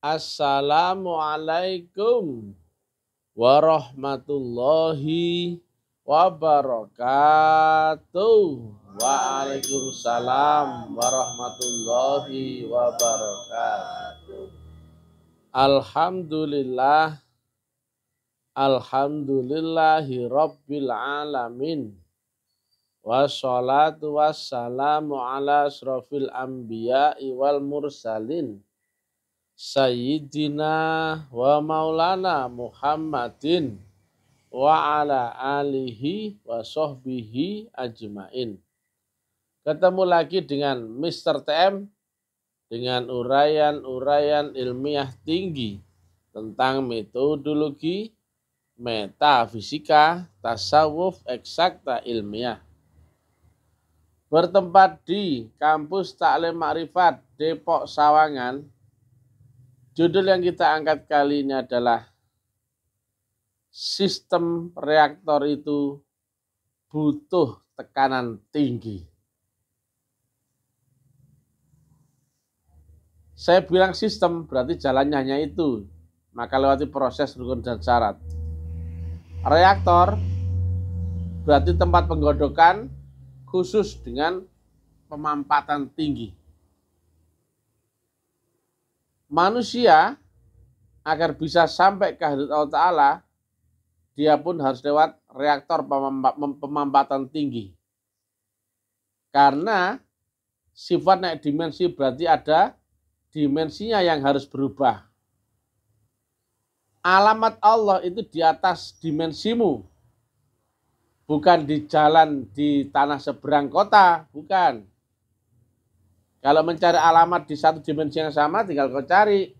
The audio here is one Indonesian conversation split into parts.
Assalamualaikum warahmatullahi wabarakatuh. Waalaikumsalam warahmatullahi wabarakatuh. Alhamdulillah, alhamdulillahi rabbil alamin. Wassalatu wassalamu ala asrofil anbiya'i wal mursalin. Sayyidina wa maulana Muhammadin wa ala alihi wa sahbihi ajmain. Ketemu lagi dengan Mr. TM dengan uraian-uraian ilmiah tinggi tentang metodologi, metafisika, tasawuf, eksakta ilmiah. Bertempat di Kampus Taklim Makrifat Depok Sawangan. Judul yang kita angkat kali ini adalah sistem reaktor itu butuh tekanan tinggi. Saya bilang sistem berarti jalannya hanya itu, maka lewati proses rukun dan syarat. Reaktor berarti tempat penggodokan khusus dengan pemampatan tinggi. Manusia agar bisa sampai ke hadirat Allah Ta'ala, dia pun harus lewat reaktor pemampatan tinggi. Karena sifat naik dimensi berarti ada dimensinya yang harus berubah. Alamat Allah itu di atas dimensimu. Bukan di jalan di tanah seberang kota, bukan. Kalau mencari alamat di satu dimensi yang sama, tinggal kau cari.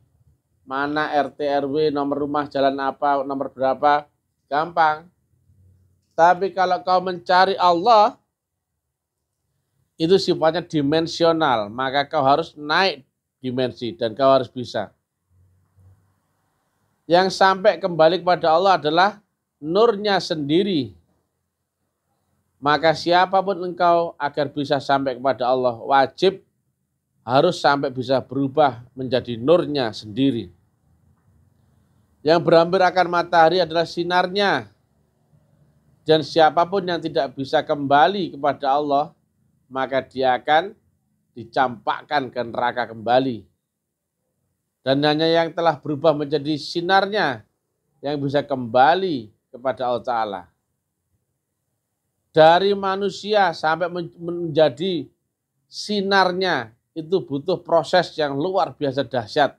Mana RT, RW, nomor rumah, jalan apa, nomor berapa, gampang. Tapi kalau kau mencari Allah, itu sifatnya dimensional. Maka kau harus naik dimensi dan kau harus bisa. Yang sampai kembali kepada Allah adalah nurnya sendiri. Maka siapapun engkau agar bisa sampai kepada Allah, wajib harus sampai bisa berubah menjadi nurnya sendiri. Yang berhampir akan matahari adalah sinarnya. Dan siapapun yang tidak bisa kembali kepada Allah, maka dia akan dicampakkan ke neraka kembali. Dan hanya yang telah berubah menjadi sinarnya yang bisa kembali kepada Allah Ta'ala. Dari manusia sampai menjadi sinarnya, itu butuh proses yang luar biasa dahsyat.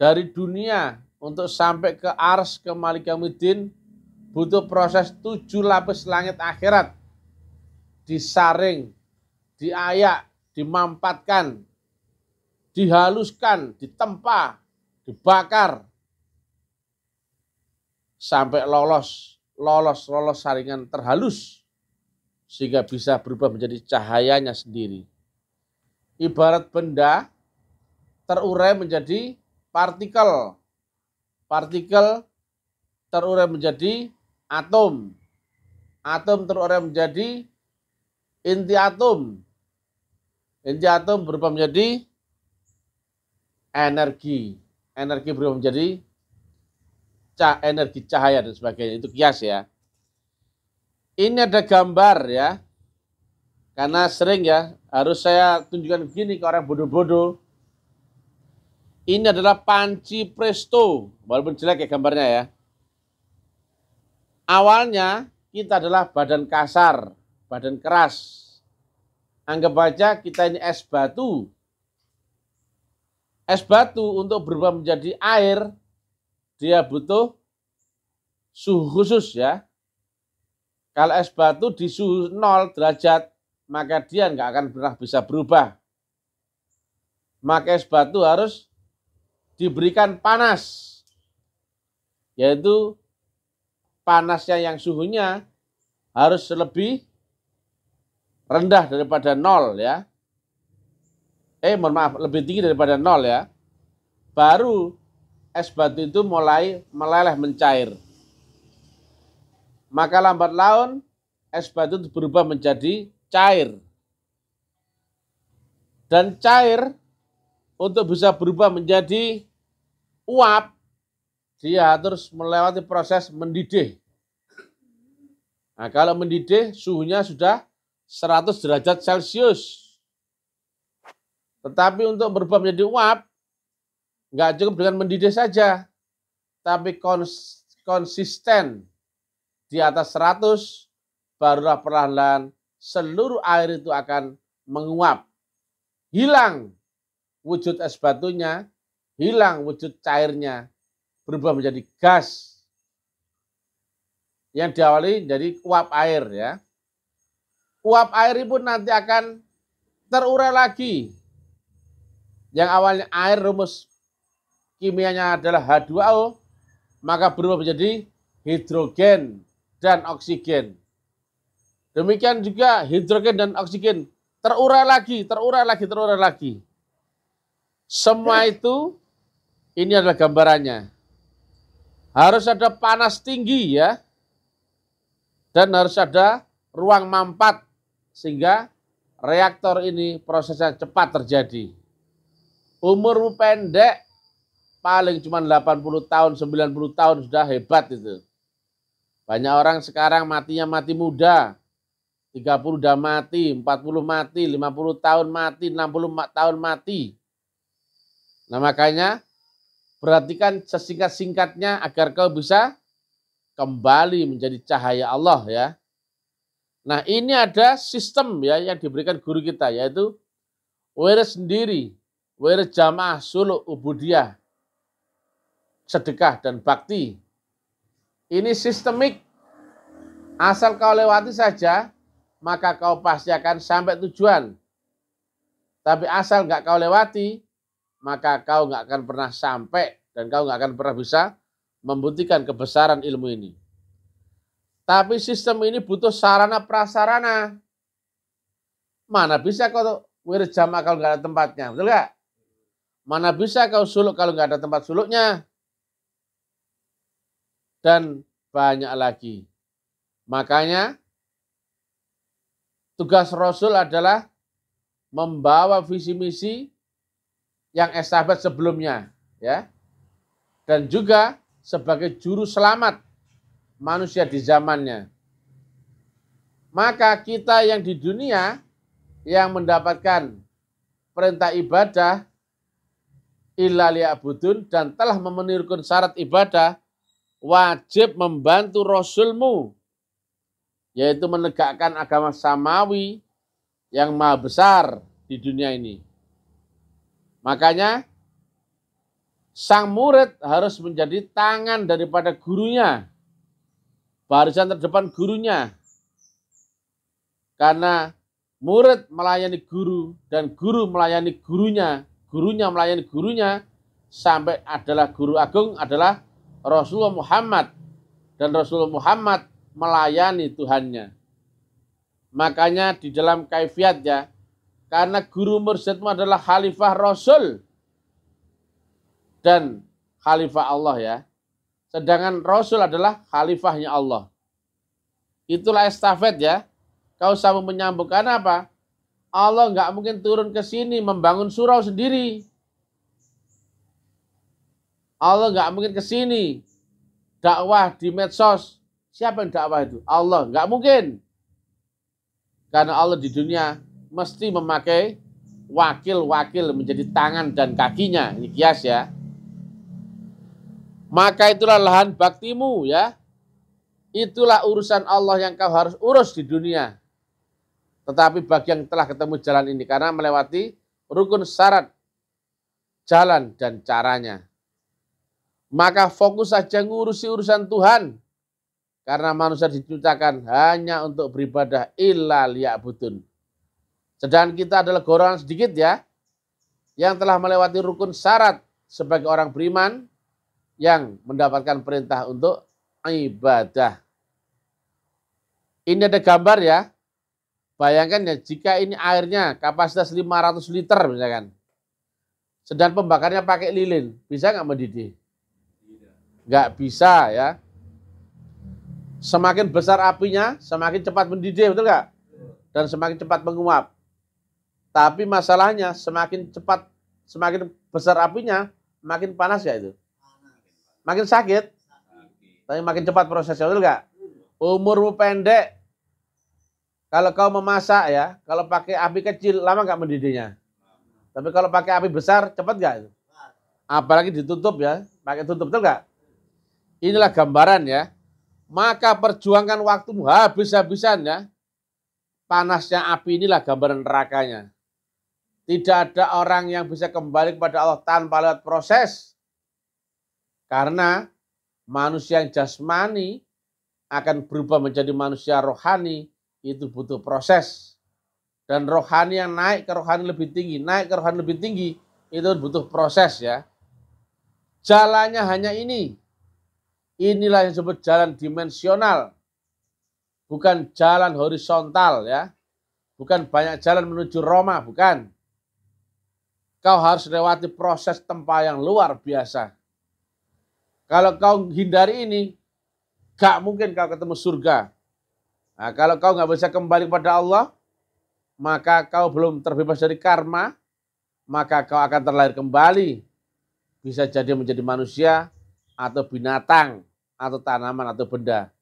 Dari dunia untuk sampai ke ars, ke Malik Yaumiddin, butuh proses 7 lapis langit akhirat. Disaring, diayak, dimampatkan, dihaluskan, ditempa, dibakar. Sampai lolos saringan terhalus. Sehingga bisa berubah menjadi cahayanya sendiri. Ibarat benda terurai menjadi partikel. Partikel terurai menjadi atom. Atom terurai menjadi inti atom. Inti atom berubah menjadi energi. Energi berubah menjadi energi cahaya dan sebagainya. Itu kias ya. Ini ada gambar ya. Karena sering ya, harus saya tunjukkan begini ke orang bodoh-bodoh. Ini adalah panci presto, walaupun jelek ya gambarnya ya. Awalnya kita adalah badan kasar, badan keras. Anggap aja kita ini es batu. Es batu untuk berubah menjadi air, dia butuh suhu khusus ya. Kalau es batu di suhu 0 derajat, maka dia nggak akan pernah bisa berubah. Maka es batu harus diberikan panas. Yaitu panasnya yang suhunya harus lebih rendah daripada 0 ya. Mohon maaf, lebih tinggi daripada 0 ya. Baru es batu itu mulai meleleh mencair. Maka lambat laun es batu itu berubah menjadi cair. Dan cair untuk bisa berubah menjadi uap, dia harus melewati proses mendidih. Nah, kalau mendidih, suhunya sudah 100 derajat Celcius. Tetapi untuk berubah menjadi uap, nggak cukup dengan mendidih saja, tapi konsisten di atas 100, barulah perlahan-lahan seluruh air itu akan menguap. Hilang wujud es batunya, hilang wujud cairnya, berubah menjadi gas yang diawali dari uap air ya. Uap air pun nanti akan terurai lagi. Yang awalnya air rumus kimianya adalah H2O, maka berubah menjadi hidrogen dan oksigen. Demikian juga hidrogen dan oksigen terurai lagi, terurai lagi, terurai lagi. Semua itu, ini adalah gambarannya. Harus ada panas tinggi ya. Dan harus ada ruang mampat. Sehingga reaktor ini prosesnya cepat terjadi. Umur pendek, paling cuma 80 tahun, 90 tahun sudah hebat itu. Banyak orang sekarang matinya mati muda. 30 udah mati, 40 mati, 50 tahun mati, 60 tahun mati. Nah makanya perhatikan sesingkat-singkatnya agar kau bisa kembali menjadi cahaya Allah ya. Nah ini ada sistem ya yang diberikan guru kita yaitu wirid sendiri, wirid jamaah, suluk, ubudiyah, sedekah dan bakti. Ini sistemik. Asal kau lewati saja, maka kau pasti akan sampai tujuan. Tapi asal nggak kau lewati, maka kau nggak akan pernah sampai dan kau nggak akan pernah bisa membuktikan kebesaran ilmu ini. Tapi sistem ini butuh sarana prasarana. Mana bisa kau wirid jamaah kalau nggak ada tempatnya, betul nggak? Mana bisa kau suluk kalau nggak ada tempat suluknya? Dan banyak lagi. Makanya tugas Rasul adalah membawa visi misi yang estafet sebelumnya ya. Dan juga sebagai juru selamat manusia di zamannya. Maka kita yang di dunia yang mendapatkan perintah ibadah illa liya'budun dan telah memenuhi rukun syarat ibadah, wajib membantu Rasulmu, yaitu menegakkan agama samawi yang maha besar di dunia ini. Makanya sang murid harus menjadi tangan daripada gurunya, barisan terdepan gurunya. Karena murid melayani guru dan guru melayani gurunya, gurunya melayani gurunya, sampai adalah guru agung adalah Rasulullah Muhammad. Dan Rasulullah Muhammad melayani Tuhannya. Makanya di dalam kaifiat ya, karena guru mursyidmu adalah khalifah Rasul dan khalifah Allah ya. Sedangkan Rasul adalah khalifahnya Allah. Itulah estafet ya. Kau sama menyambungkan apa? Allah nggak mungkin turun ke sini membangun surau sendiri. Allah nggak mungkin ke sini dakwah di medsos. Siapa yang dakwah itu? Allah, nggak mungkin. Karena Allah di dunia mesti memakai wakil-wakil menjadi tangan dan kakinya. Ini kias ya. Maka itulah lahan baktimu ya. Itulah urusan Allah yang kau harus urus di dunia. Tetapi bagi yang telah ketemu jalan ini karena melewati rukun syarat jalan dan caranya. Maka fokus saja ngurusi urusan Tuhan. Karena manusia diciptakan hanya untuk beribadah illa liya'budun. Sedangkan kita adalah golongan sedikit ya, yang telah melewati rukun syarat sebagai orang beriman yang mendapatkan perintah untuk ibadah. Ini ada gambar ya. Bayangkan ya jika ini airnya kapasitas 500 liter misalkan. Sedang pembakarnya pakai lilin, bisa nggak mendidih? Nggak bisa ya. Semakin besar apinya, semakin cepat mendidih, betul nggak? Dan semakin cepat menguap. Tapi masalahnya semakin cepat semakin besar apinya, makin panas ya itu. Makin sakit, tapi makin cepat prosesnya, betul nggak? Umurmu pendek, kalau kau memasak ya, kalau pakai api kecil, lama nggak mendidihnya. Tapi kalau pakai api besar, cepat nggak itu? Apalagi ditutup ya, pakai tutup, betul nggak? Inilah gambaran ya. Maka perjuangkan waktumu habis-habisan ya. Panasnya api inilah gambaran nerakanya. Tidak ada orang yang bisa kembali kepada Allah tanpa lewat proses. Karena manusia yang jasmani akan berubah menjadi manusia rohani, itu butuh proses. Dan rohani yang naik ke rohani lebih tinggi, naik ke rohani lebih tinggi, itu butuh proses ya. Jalannya hanya ini. Inilah yang disebut jalan dimensional. Bukan jalan horizontal ya. Bukan banyak jalan menuju Roma, bukan. Kau harus lewati proses tempa yang luar biasa. Kalau kau hindari ini, gak mungkin kau ketemu surga. Nah, kalau kau gak bisa kembali kepada Allah, maka kau belum terbebas dari karma, maka kau akan terlahir kembali. Bisa jadi menjadi manusia, atau binatang, atau tanaman, atau benda.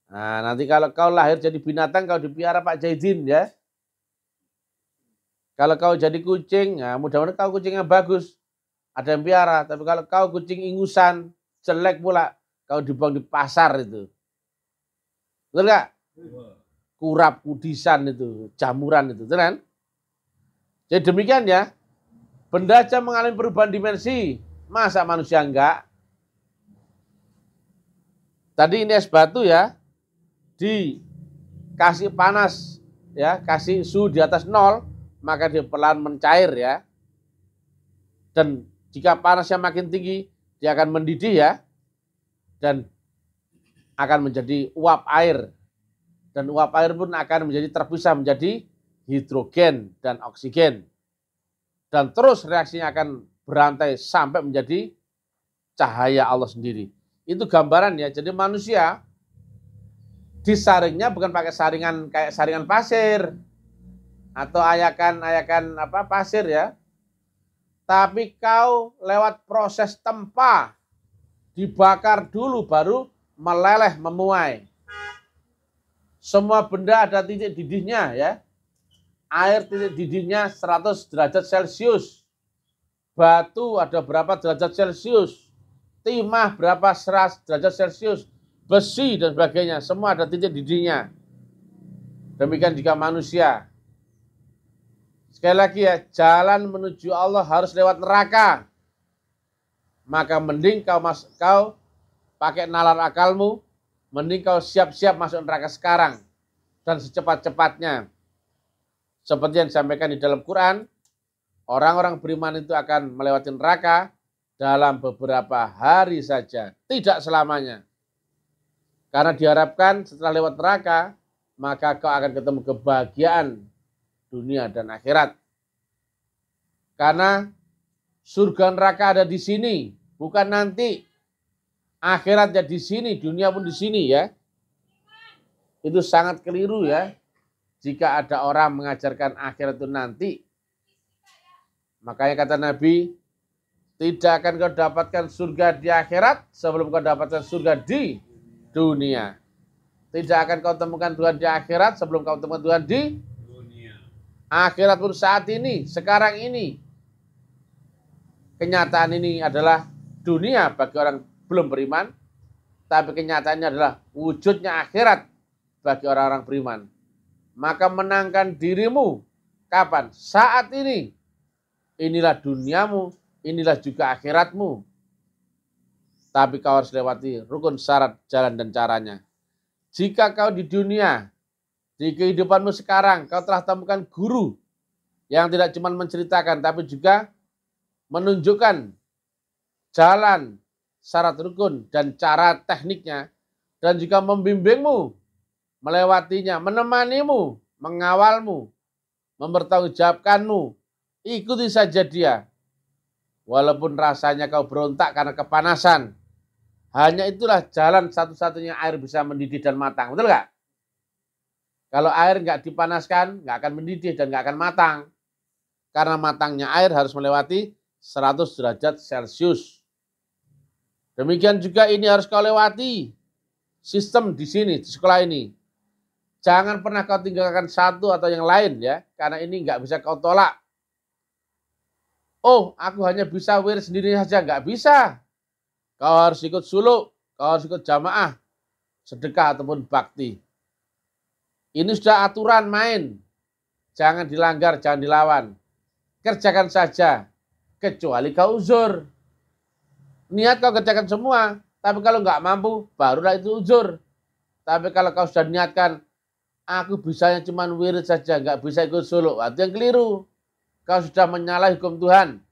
Nah, nanti kalau kau lahir jadi binatang, kau dipiara Pak Jaidin ya. Kalau kau jadi kucing, ya mudah-mudahan kau kucing yang bagus, ada yang piara. Tapi kalau kau kucing ingusan, jelek pula, kau dibuang di pasar itu. Betul nggak? Kurap, kudisan itu, jamuran itu, betul kan? Jadi demikian ya. Benda aja mengalami perubahan dimensi, masa manusia enggak? Tadi ini es batu ya, dikasih panas ya, kasih suhu di atas 0, maka dia pelan mencair ya. Dan jika panasnya makin tinggi, dia akan mendidih ya, dan akan menjadi uap air. Dan uap air pun akan menjadi terpisah menjadi hidrogen dan oksigen. Dan terus reaksinya akan berantai sampai menjadi cahaya Allah sendiri. Itu gambaran ya. Jadi manusia disaringnya bukan pakai saringan kayak saringan pasir atau ayakan pasir ya. Tapi kau lewat proses tempa, dibakar dulu baru meleleh memuai. Semua benda ada titik didihnya ya. Air titik didihnya 100 derajat Celcius. Batu ada berapa derajat Celcius. Timah berapa 100 derajat Celcius. Besi dan sebagainya. Semua ada titik didihnya. Demikian juga manusia. Sekali lagi ya, jalan menuju Allah harus lewat neraka. Maka mending kau pakai nalar akalmu, mending kau siap-siap masuk neraka sekarang dan secepat-cepatnya. Seperti yang disampaikan di dalam Quran, orang-orang beriman itu akan melewati neraka dalam beberapa hari saja, tidak selamanya. Karena diharapkan setelah lewat neraka, maka kau akan ketemu kebahagiaan dunia dan akhirat. Karena surga neraka ada di sini, bukan nanti. Akhiratnya di sini, dunia pun di sini ya. Itu sangat keliru ya. Jika ada orang mengajarkan akhirat itu nanti. Makanya kata Nabi, tidak akan kau dapatkan surga di akhirat sebelum kau dapatkan surga di dunia. Tidak akan kau temukan Tuhan di akhirat sebelum kau temukan Tuhan di dunia. Akhirat pun saat ini, sekarang ini. Kenyataan ini adalah dunia bagi orang belum beriman, tapi kenyataannya adalah wujudnya akhirat bagi orang-orang beriman. Maka menangkan dirimu kapan? Saat ini. Inilah duniamu, inilah juga akhiratmu. Tapi kau harus lewati rukun syarat jalan dan caranya. Jika kau di dunia, di kehidupanmu sekarang, kau telah temukan guru yang tidak cuma menceritakan, tapi juga menunjukkan jalan, syarat rukun, dan cara tekniknya, dan juga membimbingmu, melewatinya, menemanimu, mengawalmu, mempertanggungjawabkanmu. Ikuti saja dia. Walaupun rasanya kau berontak karena kepanasan. Hanya itulah jalan satu-satunya air bisa mendidih dan matang. Betul nggak? Kalau air nggak dipanaskan, nggak akan mendidih dan nggak akan matang. Karena matangnya air harus melewati 100 derajat Celcius. Demikian juga ini harus kau lewati sistem di sini, di sekolah ini. Jangan pernah kau tinggalkan satu atau yang lain ya, karena ini nggak bisa kau tolak. Oh, aku hanya bisa wirid sendiri saja, nggak bisa. Kau harus ikut suluk, kau harus ikut jamaah, sedekah ataupun bakti. Ini sudah aturan main. Jangan dilanggar, jangan dilawan. Kerjakan saja, kecuali kau uzur. Niat kau kerjakan semua, tapi kalau nggak mampu, barulah itu uzur. Tapi kalau kau sudah niatkan, aku bisanya cuma wirid saja, nggak bisa ikut suluk, itu yang keliru. Kau sudah menyalahi hukum Tuhan.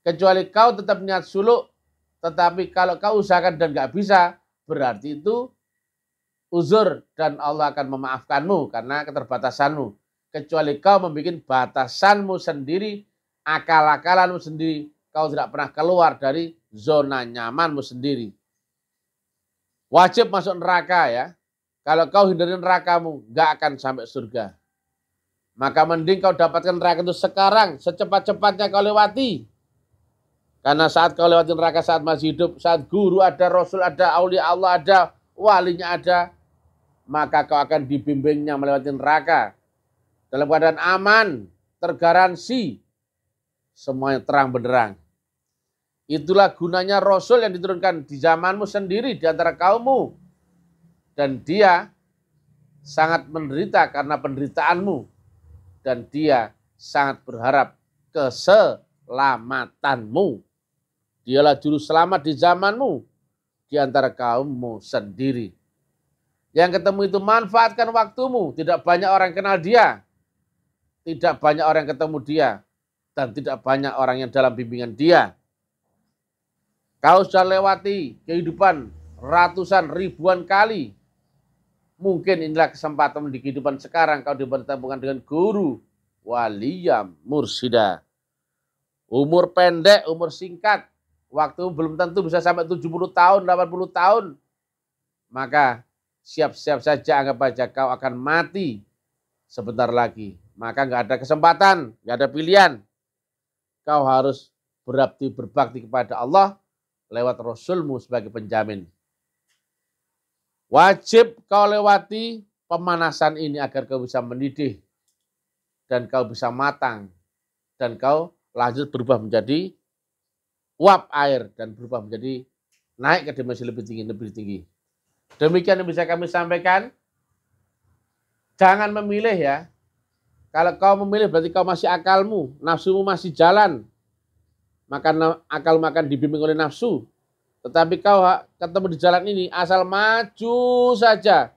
Kecuali kau tetap niat suluk, tetapi kalau kau usahakan dan nggak bisa, berarti itu uzur dan Allah akan memaafkanmu karena keterbatasanmu. Kecuali kau membuat batasanmu sendiri, akal-akalanmu sendiri, kau tidak pernah keluar dari zona nyamanmu sendiri. Wajib masuk neraka ya. Kalau kau hindari nerakamu, nggak akan sampai surga. Maka mending kau dapatkan neraka itu sekarang, secepat-cepatnya kau lewati. Karena saat kau lewati neraka saat masih hidup, saat guru ada, rasul ada, aulia Allah ada, walinya ada, maka kau akan dibimbingnya melewati neraka. Dalam keadaan aman, tergaransi, semuanya terang benderang. Itulah gunanya rasul yang diturunkan di zamanmu sendiri, di antara kaummu. Dan dia sangat menderita karena penderitaanmu. Dan dia sangat berharap keselamatanmu. Dialah juru selamat di zamanmu, di antara kaummu sendiri. Yang ketemu itu manfaatkan waktumu. Tidak banyak orang kenal dia. Tidak banyak orang ketemu dia. Dan tidak banyak orang yang dalam bimbingan dia. Kau sudah lewati kehidupan ratusan ribuan kali. Mungkin inilah kesempatan di kehidupan sekarang kau dipertemukan dengan guru, waliyam, mursida. Umur pendek, umur singkat. Waktu belum tentu bisa sampai 70 tahun, 80 tahun. Maka siap-siap saja anggap aja kau akan mati sebentar lagi. Maka nggak ada kesempatan, nggak ada pilihan. Kau harus berbakti kepada Allah lewat Rasulmu sebagai penjamin. Wajib kau lewati pemanasan ini agar kau bisa mendidih dan kau bisa matang dan kau lanjut berubah menjadi uap air dan berubah menjadi naik ke dimensi lebih tinggi. Demikian yang bisa kami sampaikan. Jangan memilih ya. Kalau kau memilih berarti kau masih akalmu, nafsumu masih jalan. Maka akalmu akan dibimbing oleh nafsu. Tetapi kau ketemu di jalan ini, asal maju saja.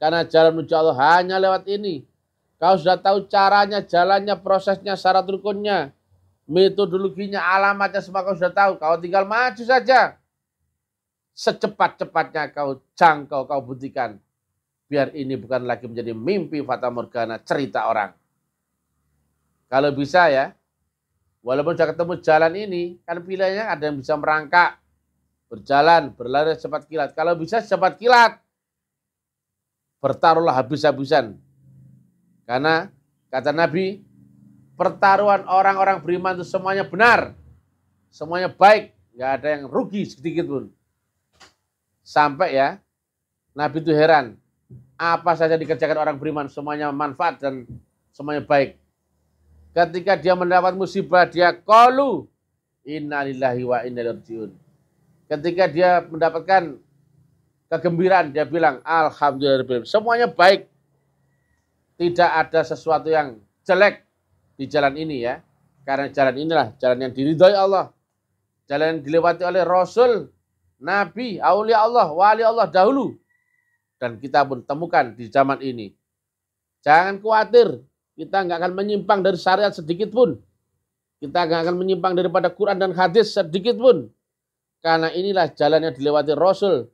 Karena jalan menuju Allah hanya lewat ini. Kau sudah tahu caranya, jalannya, prosesnya, syarat rukunnya, metodologinya, alamatnya, semua kau sudah tahu. Kau tinggal maju saja. Secepat-cepatnya kau jangkau, kau buktikan. Biar ini bukan lagi menjadi mimpi fata morgana, cerita orang. Kalau bisa ya, walaupun sudah ketemu jalan ini, kan pilihannya ada yang bisa merangkak, berjalan, berlari cepat kilat. Kalau bisa cepat kilat, bertaruhlah habis-habisan. Karena kata Nabi, pertaruhan orang-orang beriman itu semuanya benar, semuanya baik, nggak ada yang rugi sedikit pun. Sampai ya, Nabi itu heran, apa saja dikerjakan orang beriman semuanya manfaat dan semuanya baik. Ketika dia mendapat musibah, dia qalu innalillahi wa inna ilaihi rajiun. Ketika dia mendapatkan kegembiraan, dia bilang alhamdulillah, semuanya baik. Tidak ada sesuatu yang jelek di jalan ini ya. Karena jalan inilah jalan yang diridhoi Allah. Jalan yang dilewati oleh Rasul, Nabi, aulia Allah, wali Allah dahulu. Dan kita pun temukan di zaman ini. Jangan khawatir, kita nggak akan menyimpang dari syariat sedikit pun. Kita nggak akan menyimpang daripada Quran dan hadis sedikit pun. Karena inilah jalan yang dilewati Rasul,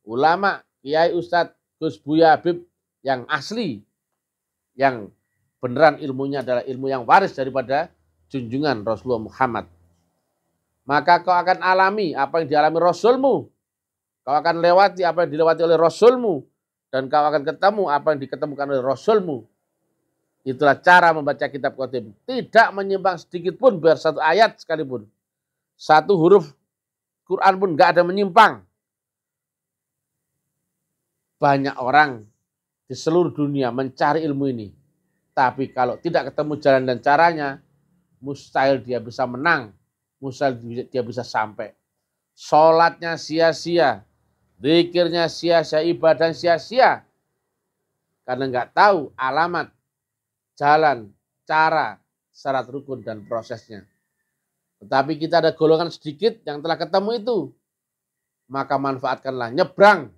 ulama, kiai, ustadz, Gus Buya Habib yang asli, yang beneran ilmunya adalah ilmu yang waris daripada junjungan Rasulullah Muhammad. Maka kau akan alami apa yang dialami Rasulmu. Kau akan lewati apa yang dilewati oleh Rasulmu. Dan kau akan ketemu apa yang diketemukan oleh Rasulmu. Itulah cara membaca kitab khotim. Tidak menyimpang sedikit pun, biar satu ayat sekalipun. Satu huruf Quran pun nggak ada menyimpang. Banyak orang di seluruh dunia mencari ilmu ini. Tapi kalau tidak ketemu jalan dan caranya, mustahil dia bisa menang. Mustahil dia bisa sampai. Sholatnya sia-sia. Zikirnya sia-sia, ibadah sia-sia. Karena nggak tahu alamat, jalan, cara, syarat rukun, dan prosesnya. Tetapi kita ada golongan sedikit yang telah ketemu itu. Maka manfaatkanlah, nyebrang.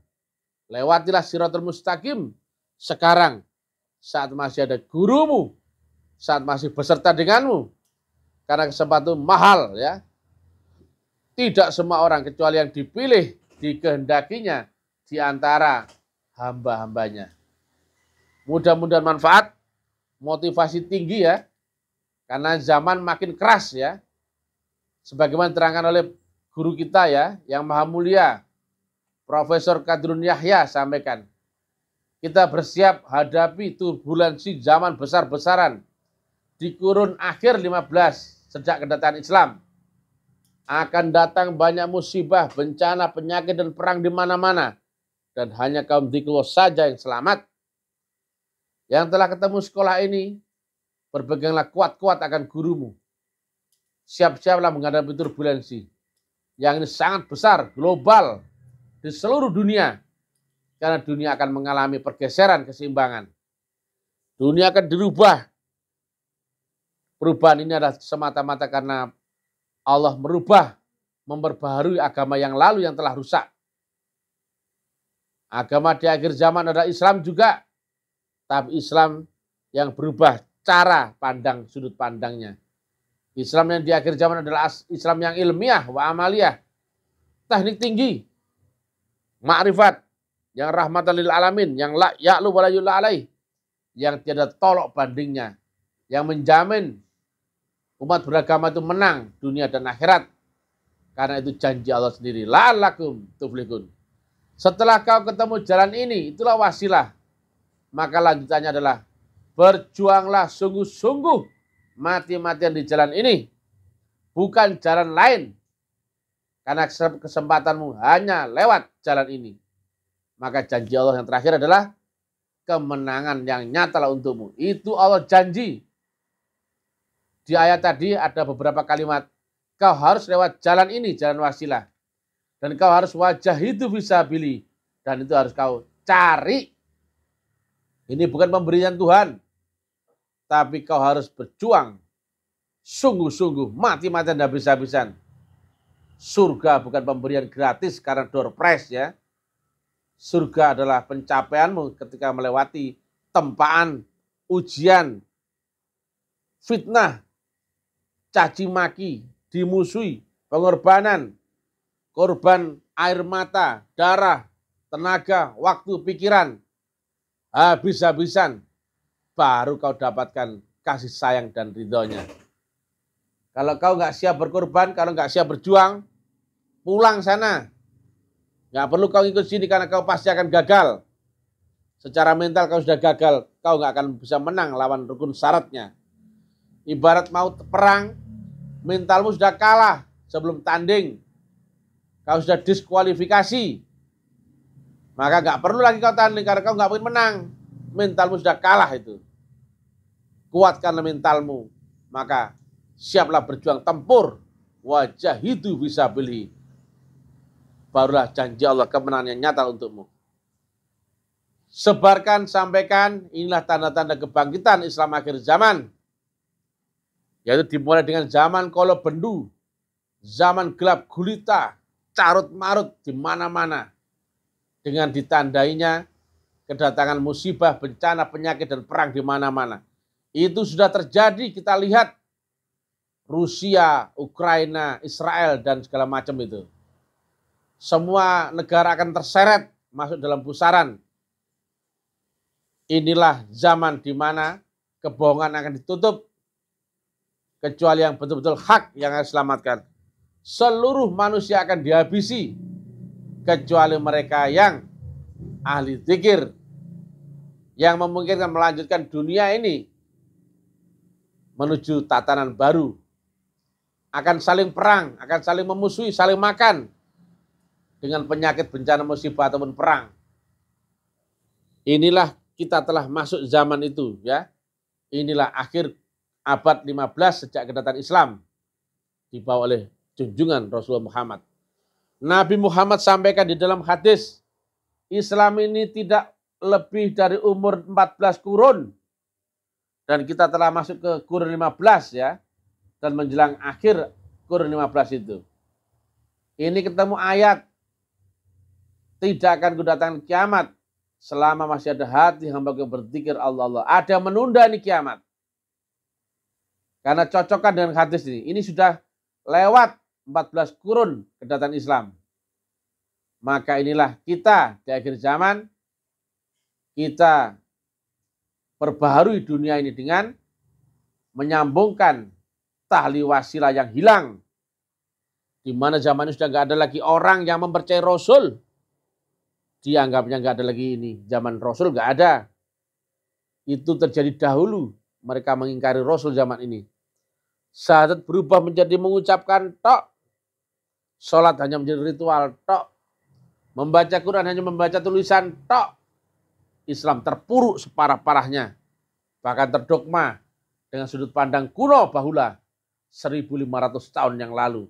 Lewatilah Shiratal Mustaqim sekarang. Saat masih ada gurumu. Saat masih beserta denganmu. Karena kesempatan mahal ya. Tidak semua orang kecuali yang dipilih, dikehendakinya di antara hamba-hambanya. Mudah-mudahan manfaat. Motivasi tinggi ya, karena zaman makin keras ya, sebagaimana diterangkan oleh guru kita ya, yang maha mulia, Profesor Qadrun Yahya sampaikan, kita bersiap hadapi turbulensi zaman besar-besaran di kurun akhir 15 sejak kedatangan Islam. Akan datang banyak musibah, bencana, penyakit, dan perang di mana-mana, dan hanya kaum Dzikrullah saja yang selamat. Yang telah ketemu sekolah ini, berpeganglah kuat-kuat akan gurumu. Siap-siaplah menghadapi turbulensi. Yang ini sangat besar, global, di seluruh dunia. Karena dunia akan mengalami pergeseran keseimbangan. Dunia akan dirubah. Perubahan ini adalah semata-mata karena Allah merubah, memperbaharui agama yang lalu yang telah rusak. Agama di akhir zaman adalah Islam juga. Tapi Islam yang berubah cara pandang, sudut pandangnya. Islam yang di akhir zaman adalah Islam yang ilmiah, wa amaliyah. Teknik tinggi. Ma'rifat. Yang rahmatan lil alamin. Yang la ya'lu wa la yu'la alaih. Yang tiada tolok bandingnya. Yang menjamin umat beragama itu menang dunia dan akhirat. Karena itu janji Allah sendiri. La'allakum tuflihun. Setelah kau ketemu jalan ini, itulah wasilah. Maka lanjutannya adalah berjuanglah sungguh-sungguh mati-matian di jalan ini. Bukan jalan lain. Karena kesempatanmu hanya lewat jalan ini. Maka janji Allah yang terakhir adalah kemenangan yang nyatalah untukmu. Itu Allah janji. Di ayat tadi ada beberapa kalimat. Kau harus lewat jalan ini, jalan wasilah. Dan kau harus wajahidu fisabilihi. Dan itu harus kau cari. Ini bukan pemberian Tuhan. Tapi kau harus berjuang. Sungguh-sungguh. Mati-matian dan habis-habisan. Surga bukan pemberian gratis karena door prize ya. Surga adalah pencapaianmu ketika melewati tempaan, ujian, fitnah, caci maki, dimusuhi, pengorbanan, korban air mata, darah, tenaga, waktu, pikiran. Habis-habisan baru kau dapatkan kasih sayang dan ridhonya. Kalau kau nggak siap berkorban, kalau nggak siap berjuang, pulang sana. Nggak perlu kau ikut sini karena kau pasti akan gagal. Secara mental kau sudah gagal, kau nggak akan bisa menang lawan rukun syaratnya. Ibarat mau perang, mentalmu sudah kalah sebelum tanding. Kau sudah diskualifikasi. Maka nggak perlu lagi kau tanding karena kau nggak mungkin menang. Mentalmu sudah kalah itu. Kuatkanlah mentalmu. Maka siaplah berjuang tempur. Wajahidu fisabilihi. Barulah janji Allah kemenangan yang nyata untukmu. Sebarkan, sampaikan, inilah tanda-tanda kebangkitan Islam akhir zaman. Yaitu dimulai dengan zaman kolo bendu. Zaman gelap gulita. Carut marut di mana-mana. Dengan ditandainya kedatangan musibah, bencana, penyakit, dan perang di mana-mana. Itu sudah terjadi, kita lihat. Rusia, Ukraina, Israel, dan segala macam itu. Semua negara akan terseret masuk dalam pusaran. Inilah zaman di mana kebohongan akan ditutup. Kecuali yang betul-betul hak yang akan diselamatkan. Seluruh manusia akan dihabisi. Kecuali mereka yang ahli zikir. Yang memungkinkan melanjutkan dunia ini menuju tatanan baru. Akan saling perang, akan saling memusuhi, saling makan dengan penyakit, bencana, musibah ataupun perang. Inilah kita telah masuk zaman itu, ya. Inilah akhir abad 15 sejak kedatangan Islam dibawa oleh junjungan Rasulullah Muhammad. Nabi Muhammad sampaikan di dalam hadis, Islam ini tidak lebih dari umur 14 kurun. Dan kita telah masuk ke kurun 15, ya. Dan menjelang akhir kurun 15 itu. Ini ketemu ayat, tidak akan kudatangkan kiamat selama masih ada hati hamba yang berzikir Allah. Ada yang menunda ini kiamat. Karena cocokkan dengan hadis ini. Ini sudah lewat 14 kurun kedatangan Islam. Maka inilah kita di akhir zaman, kita perbaharui dunia ini dengan menyambungkan tali wasilah yang hilang. Di mana zaman ini sudah nggak ada lagi orang yang mempercayai Rasul. Dianggapnya nggak ada lagi ini. Zaman Rasul nggak ada. Itu terjadi dahulu. Mereka mengingkari Rasul zaman ini. Syahadat berubah menjadi mengucapkan tok. Sholat hanya menjadi ritual tok. Membaca Quran hanya membaca tulisan tok. Islam terpuruk separah-parahnya. Bahkan terdogma dengan sudut pandang kuno bahula 1500 tahun yang lalu.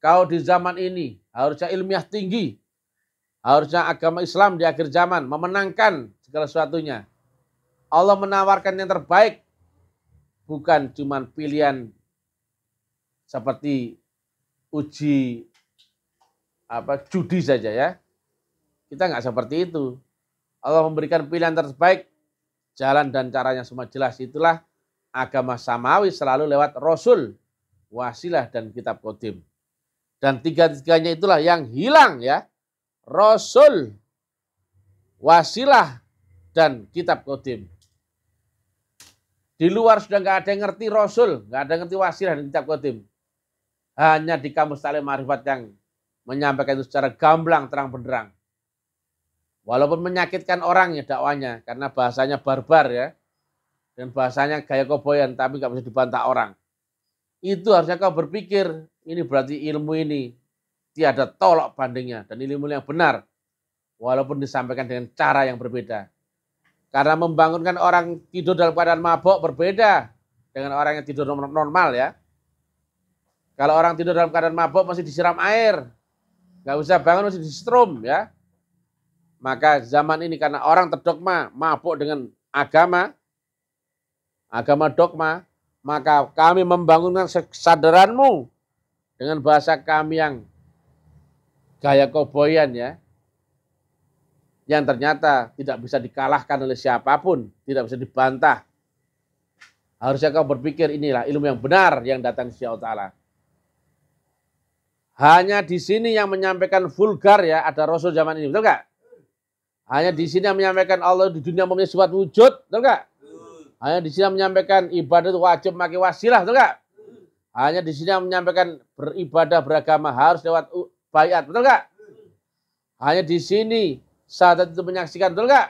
Kau di zaman ini harusnya ilmiah tinggi. Harusnya agama Islam di akhir zaman memenangkan segala sesuatunya. Allah menawarkan yang terbaik. Bukan cuma pilihan seperti uji judi saja, ya. Kita nggak seperti itu. Allah memberikan pilihan terbaik. Jalan dan caranya semua jelas. Itulah agama samawi selalu lewat Rasul, wasilah dan kitab qadim. Dan tiga-tiganya itulah yang hilang, ya. Rasul, wasilah dan kitab qadim. Di luar sudah nggak ada yang ngerti Rasul, nggak ada yang ngerti wasilah dan kitab qadim. Hanya di kamus Ta'lim Ma'rifat yang menyampaikan itu secara gamblang, terang benderang. Walaupun menyakitkan orangnya dakwanya, karena bahasanya barbar, ya. Dan bahasanya gaya koboyan, tapi nggak bisa dibantah orang. Itu harusnya kau berpikir, ini berarti ilmu ini tiada tolok bandingnya. Dan ilmu yang benar, walaupun disampaikan dengan cara yang berbeda. Karena membangunkan orang tidur dalam keadaan mabuk berbeda dengan orang yang tidur normal, ya. Kalau orang tidur dalam keadaan mabuk masih disiram air, nggak usah bangun, masih disetrum, ya. Maka zaman ini karena orang terdogma, mabuk dengan agama dogma, maka kami membangunkan kesadaranmu dengan bahasa kami yang gaya koboyan, ya. Yang ternyata tidak bisa dikalahkan oleh siapapun, tidak bisa dibantah. Harusnya kau berpikir inilah ilmu yang benar yang datang dari Allah Ta'ala. Hanya di sini yang menyampaikan vulgar, ya, ada Rasul zaman ini, betul nggak? Hanya di sini yang menyampaikan Allah di dunia mempunyai sifat wujud, betul nggak? Hanya di sini yang menyampaikan ibadah itu wajib memakai wasilah, betul nggak? Hanya di sini yang menyampaikan beribadah beragama harus lewat bayat, betul nggak? Hanya di sini syahadat itu menyaksikan, betul nggak?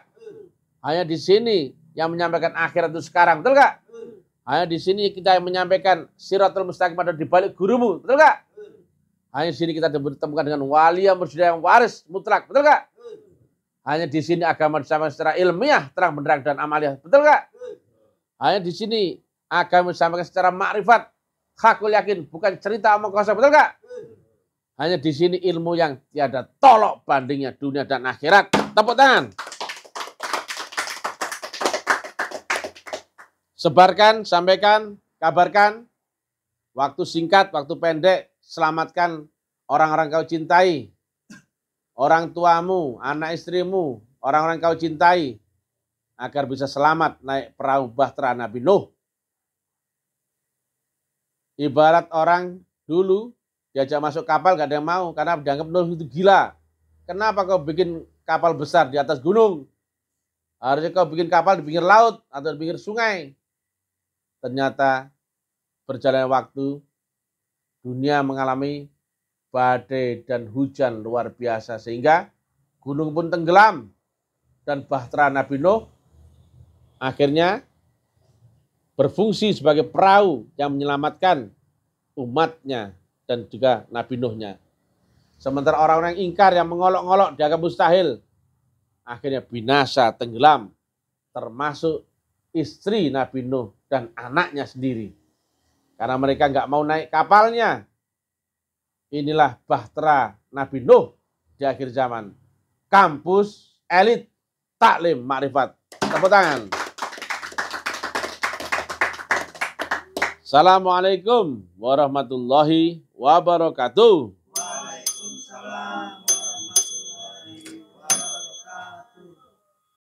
Hanya di sini yang menyampaikan akhirat itu sekarang, betul nggak? Hanya di sini kita yang menyampaikan siratul mustaqim ada di balik gurumu, betul nggak? Hanya di sini kita ditemukan dengan wali yang bersedia yang waris mutlak, betul nggak? Hanya di sini agama disampaikan secara ilmiah, terang benderang dan amaliah, betul nggak? Hanya di sini agama disampaikan secara makrifat, hakul yakin, bukan cerita omong kosong, betul nggak? Hanya di sini ilmu yang tiada tolok bandingnya dunia dan akhirat. Tepuk tangan. Sebarkan, sampaikan, kabarkan. Waktu singkat, waktu pendek, selamatkan orang-orang kau cintai. Orang tuamu, anak istrimu, orang-orang kau cintai. Agar bisa selamat naik perahu bahtera Nabi Nuh. Ibarat orang dulu diajak masuk kapal gak ada yang mau karena dianggap Nuh itu gila. Kenapa kau bikin kapal besar di atas gunung? Harusnya kau bikin kapal di pinggir laut atau di pinggir sungai. Ternyata berjalannya waktu, dunia mengalami badai dan hujan luar biasa sehingga gunung pun tenggelam dan bahtera Nabi Nuh akhirnya berfungsi sebagai perahu yang menyelamatkan umatnya dan juga Nabi Nuhnya. Sementara orang-orang yang ingkar, yang mengolok-ngolok, dianggap mustahil, akhirnya binasa, tenggelam, termasuk istri Nabi Nuh dan anaknya sendiri. Karena mereka nggak mau naik kapalnya. Inilah bahtera Nabi Nuh di akhir zaman. Kampus elit taklim makrifat. Tepuk tangan. Assalamualaikum warahmatullahi wabarakatuh.